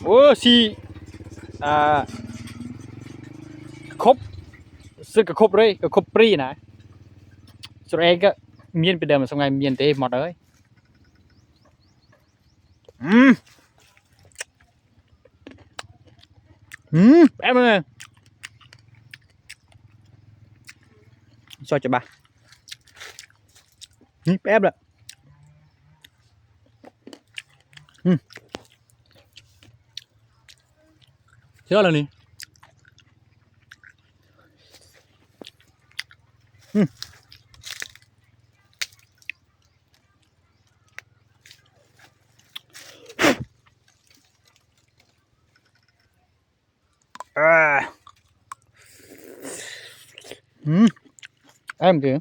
โอ้สีอ่าครบสึกก็ครบเลยก็ครบปรีนะสุดเองก็เมียนไปเดิมสมัยเมียนเตะหมดเลยอืมแป๊บนึงcho cho ba ép rồi chưa là nè em kìa